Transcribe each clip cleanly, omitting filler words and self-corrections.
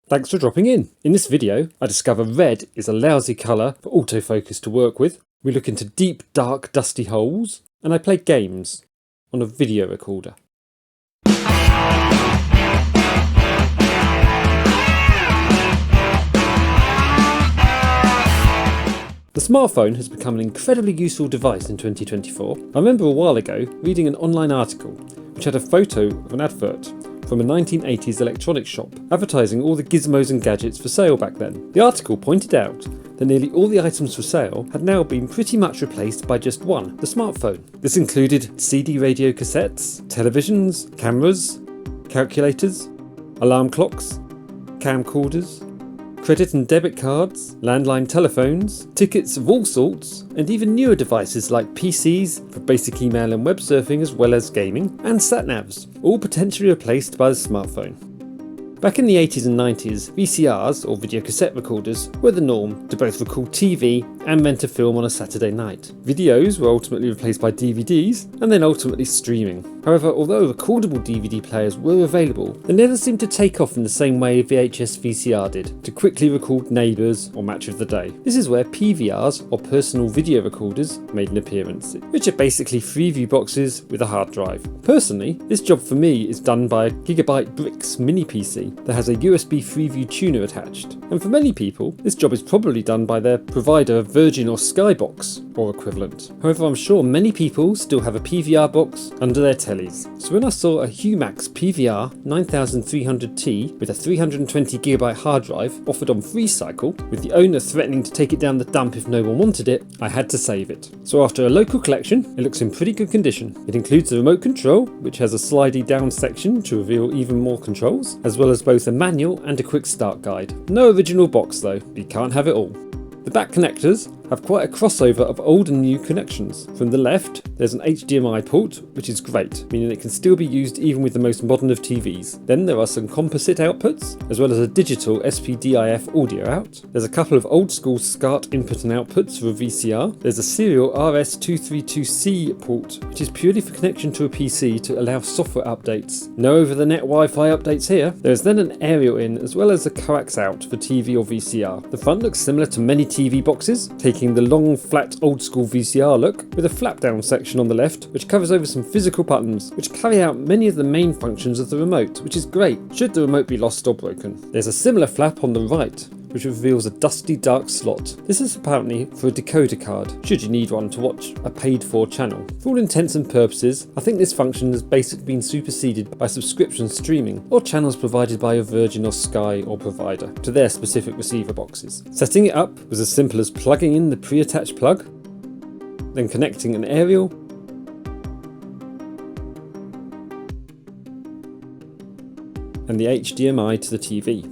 Thanks for dropping in. In this video, I discover red is a lousy colour for autofocus to work with. We look into deep, dark, dusty holes, and I play games on a video recorder. The smartphone has become an incredibly useful device in 2024. I remember a while ago reading an online article which had a photo of an advert from a 1980s electronics shop advertising all the gizmos and gadgets for sale back then. The article pointed out that nearly all the items for sale had now been pretty much replaced by just one, the smartphone. This included CD radio cassettes, televisions, cameras, calculators, alarm clocks, camcorders, credit and debit cards, landline telephones, tickets of all sorts, and even newer devices like PCs for basic email and web surfing as well as gaming, and sat-navs, all potentially replaced by the smartphone. Back in the 80s and 90s, VCRs, or video cassette recorders, were the norm to both record TV and rent a film on a Saturday night. Videos were ultimately replaced by DVDs, and then ultimately streaming. However, although recordable DVD players were available, they never seemed to take off in the same way VHS VCR did, to quickly record neighbours or match of the day. This is where PVRs, or personal video recorders, made an appearance, which are basically Freeview boxes with a hard drive. Personally, this job for me is done by a Gigabyte Bricks mini PC that has a USB Freeview tuner attached, and for many people this job is probably done by their provider Virgin or Skybox or equivalent. However, I'm sure many people still have a PVR box under their tellies, so when I saw a Humax PVR-9300T with a 320GB hard drive offered on FreeCycle, with the owner threatening to take it down the dump if no one wanted it, I had to save it. So after a local collection, it looks in pretty good condition. It includes the remote control, which has a slidey down section to reveal even more controls, as well as both a manual and a quick start guide. No original box though, you can't have it all. The back connectors have quite a crossover of old and new connections. From the left, there's an HDMI port, which is great, meaning it can still be used even with the most modern of TVs. Then there are some composite outputs, as well as a digital SPDIF audio out. There's a couple of old school SCART input and outputs for a VCR. There's a serial RS232C port, which is purely for connection to a PC to allow software updates. No over-the-net Wi-Fi updates here. There's then an aerial in, as well as a coax out for TV or VCR. The front looks similar to many TV boxes, taking the long, flat, old school VCR look, with a flap down section on the left, which covers over some physical buttons, which carry out many of the main functions of the remote, which is great, should the remote be lost or broken. There's a similar flap on the right, which reveals a dusty dark slot. This is apparently for a decoder card, should you need one to watch a paid for channel. For all intents and purposes, I think this function has basically been superseded by subscription streaming, or channels provided by a Virgin or Sky or provider, to their specific receiver boxes. Setting it up was as simple as plugging in the pre-attached plug, then connecting an aerial, and the HDMI to the TV.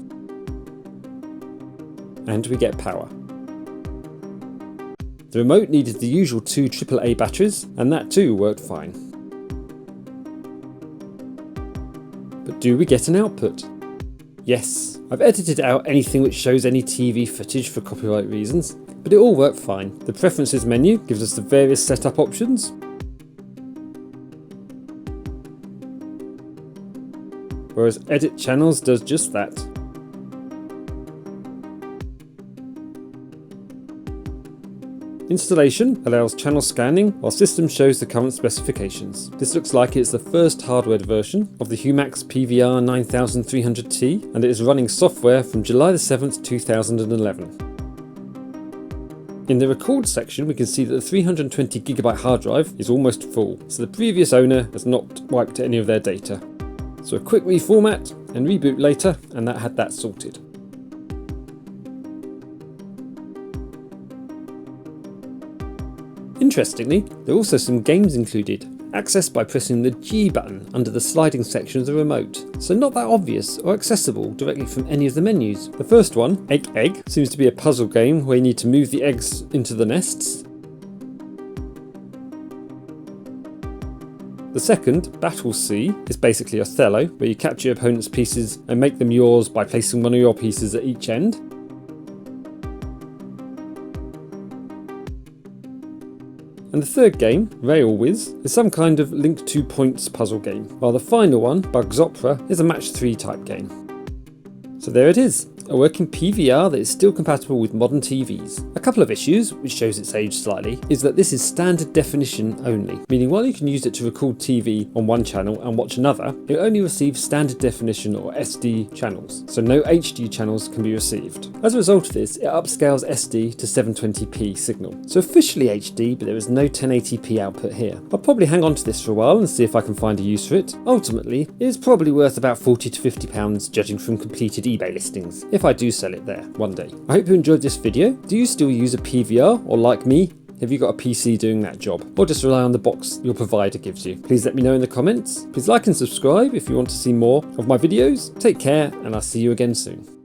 And we get power. The remote needed the usual two AAA batteries, and that too worked fine. But do we get an output? Yes, I've edited out anything which shows any TV footage for copyright reasons, but it all worked fine. The preferences menu gives us the various setup options, whereas edit channels does just that. Installation allows channel scanning while system shows the current specifications. This looks like it's the first hardware version of the Humax PVR-9300T, and it is running software from July the 7th, 2011. In the record section we can see that the 320GB hard drive is almost full, so the previous owner has not wiped any of their data. So a quick reformat and reboot later, and that had that sorted. Interestingly, there are also some games included, accessed by pressing the G button under the sliding section of the remote, so not that obvious or accessible directly from any of the menus. The first one, Egg Egg, seems to be a puzzle game where you need to move the eggs into the nests. The second, Battle Sea, is basically Othello, where you capture your opponent's pieces and make them yours by placing one of your pieces at each end. And the third game, Rail Whiz, is some kind of Link 2 Points puzzle game, while the final one, Bugs Opera, is a match 3 type game. So there it is, a working PVR that is still compatible with modern TVs. A couple of issues, which shows its age slightly, is that this is standard definition only, meaning while you can use it to record TV on one channel and watch another, it only receives standard definition or SD channels, so no HD channels can be received. As a result of this, it upscales SD to 720p signal, so officially HD, but there is no 1080p output here. I'll probably hang on to this for a while and see if I can find a use for it. Ultimately, it is probably worth about £40 to £50 judging from completed eBay listings, if I do sell it there one day. I hope you enjoyed this video. Do you still use a PVR, or like me, have you got a PC doing that job? Or just rely on the box your provider gives you? Please let me know in the comments. Please like and subscribe if you want to see more of my videos. Take care, and I'll see you again soon.